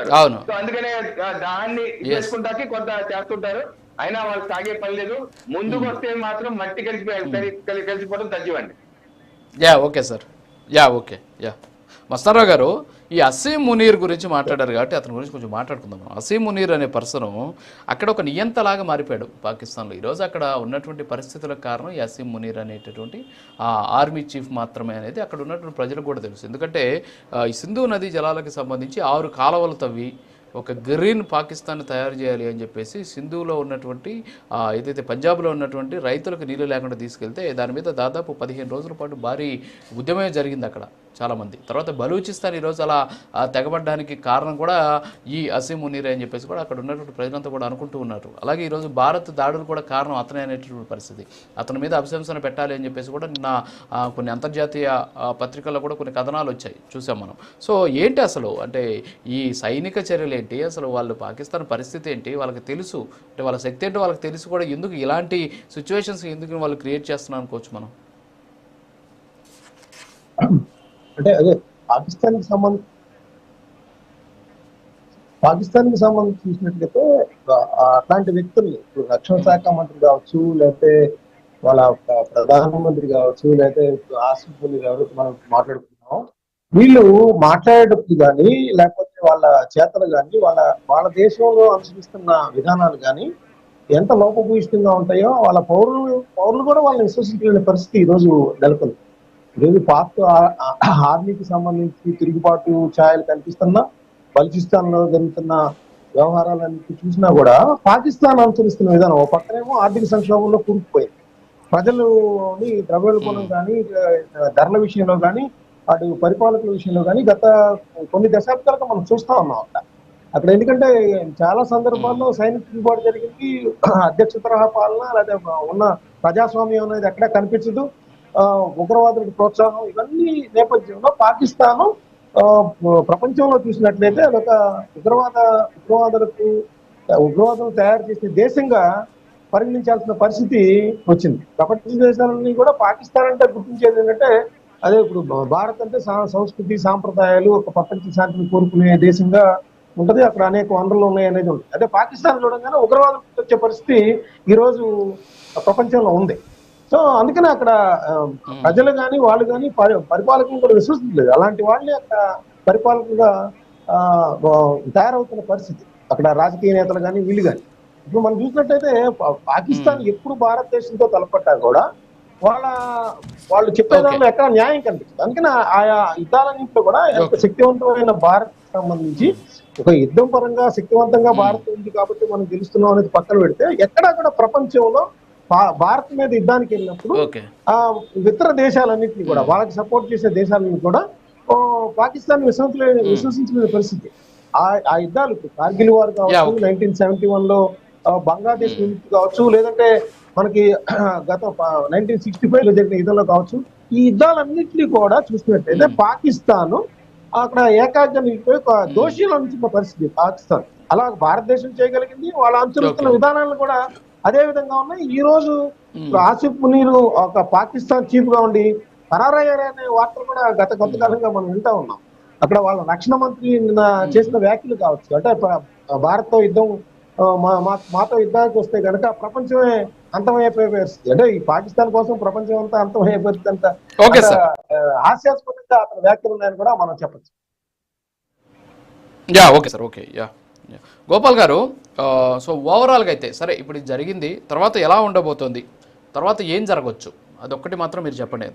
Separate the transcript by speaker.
Speaker 1: ఉంటారు.
Speaker 2: అవును.
Speaker 1: సో అందుకనే దాన్ని చేసుకుంటాకి కొంత చేస్తుంటారు. అయినా వాళ్ళు సాగే పని లేదు. ముందుకు వస్తే మాత్రం మట్టి కలిసిపోవడం తథ్యమండి.
Speaker 2: Okay sir. ఓకే. మస్తారావు గారు, ఈ అసీం మునీర్ గురించి మాట్లాడారు కాబట్టి అతని గురించి కొంచెం మాట్లాడుకుందాం. అసీం మునీర్ అనే పర్సన్ అక్కడ ఒక నియంతలాగా మారిపోయాడు పాకిస్తాన్లో. ఈరోజు అక్కడ ఉన్నటువంటి పరిస్థితులకు కారణం ఈ అసీం మునీర్ అనేటటువంటి ఆర్మీ చీఫ్ మాత్రమే అనేది అక్కడ ఉన్నటువంటి ప్రజలకు కూడా తెలుసు. ఎందుకంటే ఈ సింధు నదీ జలాలకు సంబంధించి 6 కాలువలు తవ్వి ఒక గ్రీన్ పాకిస్తాన్ తయారు చేయాలి అని చెప్పేసి సింధులో ఉన్నటువంటి ఏదైతే పంజాబ్లో ఉన్నటువంటి రైతులకు నీళ్లు లేకుండా తీసుకెళ్తే దాని మీద దాదాపు 15 రోజుల పాటు భారీ ఉద్యమమే జరిగింది అక్కడ చాలామంది. తర్వాత బలూచిస్తాన్ ఈరోజు అలా తెగబడ్డానికి కారణం కూడా ఈ అసీం మునీర్ అని చెప్పేసి కూడా అక్కడ ఉన్నటువంటి ప్రజలంతా కూడా అనుకుంటూ ఉన్నారు. అలాగే ఈరోజు భారత్ దాడులు కూడా కారణం అతనే అనేటటువంటి పరిస్థితి. అతని మీద అభిశంసన పెట్టాలి అని చెప్పేసి కూడా నిన్న కొన్ని అంతర్జాతీయ పత్రికల్లో కూడా కొన్ని కథనాలు వచ్చాయి, చూసాం మనం. సో ఏంటి అసలు అంటే ఈ సైనిక చర్యలు ఏంటి, అసలు వాళ్ళు పాకిస్తాన్ పరిస్థితి ఏంటి, వాళ్ళకి తెలుసు అంటే వాళ్ళ శక్తి ఏంటో వాళ్ళకి తెలుసు కూడా, ఎందుకు ఇలాంటి సిచ్యువేషన్స్ ఎందుకు వాళ్ళు క్రియేట్ చేస్తున్నారు అనుకోవచ్చు మనం?
Speaker 3: అంటే అదే పాకిస్తాన్కి సంబంధించి చూసినట్లయితే అట్లాంటి వ్యక్తుల్ని ఇప్పుడు రక్షణ శాఖ మంత్రి కావచ్చు, లేకపోతే వాళ్ళ ప్రధానమంత్రి కావచ్చు, లేకపోతే ఆసిఫ్ మునీర్ ఎవరైతే మనం మాట్లాడుకుంటున్నాం, వీళ్ళు మాట్లాడేటప్పుడు కానీ లేకపోతే వాళ్ళ చేతలు కానీ వాళ్ళ దేశంలో అనుసరిస్తున్న విధానాలు కానీ ఎంత లోపభూయిష్టంగా ఉంటాయో వాళ్ళ పౌరులు కూడా వాళ్ళని విశ్వసించలేని పరిస్థితి ఈరోజు నెలకొంది. ఈరోజు పాక్ ఆర్మీకి సంబంధించి తిరుగుబాటు ఛాయలు కనిపిస్తున్నా, బలూచిస్తాన్ లో జరుగుతున్న వ్యవహారాలన్నిటి చూసినా కూడా పాకిస్తాన్ అనుసరిస్తున్న విధానం ఒక పక్కనేమో ఆర్థిక సంక్షోభంలో కూరుకుపోయింది. ప్రజలని ద్రవ్యోల్బణం కానీ, ధరల విషయంలో కానీ, అటు పరిపాలకుల విషయంలో కానీ గత కొన్ని దశాబ్దాలుగా మనం చూస్తా ఉన్నాం అక్కడ. ఎందుకంటే చాలా సందర్భాల్లో సైనిక తిరుగుబాటు జరిగింది, అధ్యక్ష తరహా పాలన లేదా ఉన్న ప్రజాస్వామ్యం అనేది ఎక్కడా కనిపించదు, ఉగ్రవాదులకు ప్రోత్సాహం, ఇవన్నీ నేపథ్యంలో పాకిస్తాన్ ప్రపంచంలో చూసినట్లయితే అదొక ఉగ్రవాదులు తయారు చేసే దేశంగా పరిగణించాల్సిన పరిస్థితి వచ్చింది. ప్రపంచ దేశాలన్నీ కూడా పాకిస్తాన్ అంటే గుర్తించేది ఏంటంటే అదే ఇప్పుడు భారత్ అంటే సంస్కృతి సాంప్రదాయాలు, ఒక ప్రపంచ శాంతిని కోరుకునే దేశంగా ఉంటది, అక్కడ అనేక వనరులు ఉన్నాయి అనేది ఉంటుంది. అదే పాకిస్తాన్ చూడంగానే ఉగ్రవాదం వచ్చే పరిస్థితి ఈరోజు ప్రపంచంలో ఉంది. సో అందుకనే అక్కడ ప్రజలు కానీ వాళ్ళు కానీ పరిపాలకులు కూడా విశ్వసించలేదు. అలాంటి వాళ్ళే అక్కడ పరిపాలకులుగా తయారవుతున్న పరిస్థితి అక్కడ రాజకీయ నేతలు కానీ వీళ్ళు కానీ. ఇప్పుడు మనం చూసినట్టయితే పాకిస్తాన్ ఎప్పుడు భారతదేశంతో తలపట్టా కూడా వాళ్ళు చెప్పేదాన్ని ఎక్కడ న్యాయం కనిపిస్తుంది. అందుకని ఆయా యుద్ధాలన్నింటిలో కూడా ఎంత శక్తివంతమైన భారత్ సంబంధించి ఒక యుద్ధం పరంగా శక్తివంతంగా భారత్ ఉంది కాబట్టి మనం గెలుస్తున్నాం అనేది పక్కన పెడితే ఎక్కడా కూడా ప్రపంచంలో భారత్ మీద యుద్ధానికి వెళ్ళినప్పుడు ఇతర దేశాలన్నింటినీ కూడా వాళ్ళకి సపోర్ట్ చేసే దేశాలను కూడా పాకిస్తాన్ విశ్వసించలేని పరిస్థితి. ఆ యుద్ధాలు కార్గిల్ వార్ కావచ్చు, 1971 లో బంగ్లాదేశ్ విముక్తి కావచ్చు, లేదంటే మనకి గత 1965 లో జరిగిన యుద్ధంలో కావచ్చు, ఈ యుద్ధాలన్నింటినీ కూడా చూసినట్టయితే పాకిస్తాన్ అక్కడ ఏకాగ్ర దోషులు అంచుకున్న పరిస్థితి పాకిస్తాన్. అలా భారతదేశం చేయగలిగింది, వాళ్ళ అనుసరిస్తున్న విధానాలను కూడా అదే విధంగా ఉన్నాయి. ఈ రోజు ఆసిఫ్ మునీర్ ఒక పాకిస్తాన్ చీఫ్ గా ఉండి పరారయ్యారనే వార్తలు కూడా గత కొంతకాలంగా మనం వింటా ఉన్నాం. అక్కడ వాళ్ళ రక్షణ మంత్రి చేసిన వ్యాఖ్యలు కావచ్చు, అంటే భారత్ తో యుద్ధం మాతో యుద్ధానికి వస్తే కనుక ప్రపంచమే అంతమైపోయే పరిస్థితి, అంటే ఈ పాకిస్తాన్ కోసం ప్రపంచం అంతా అంతమైపోతుంది అంత హాస్యాస్పదంగా అతని వ్యాఖ్యలు ఉన్నాయని కూడా మనం చెప్పచ్చు.
Speaker 2: Okay sir. ఓకే. గోపాల్ గారు, సో ఓవరాల్గా అయితే సరే ఇప్పుడు ఇది జరిగింది, తర్వాత ఎలా ఉండబోతోంది, తర్వాత ఏం జరగవచ్చు, అదొక్కటి మాత్రం మీరు చెప్పండి.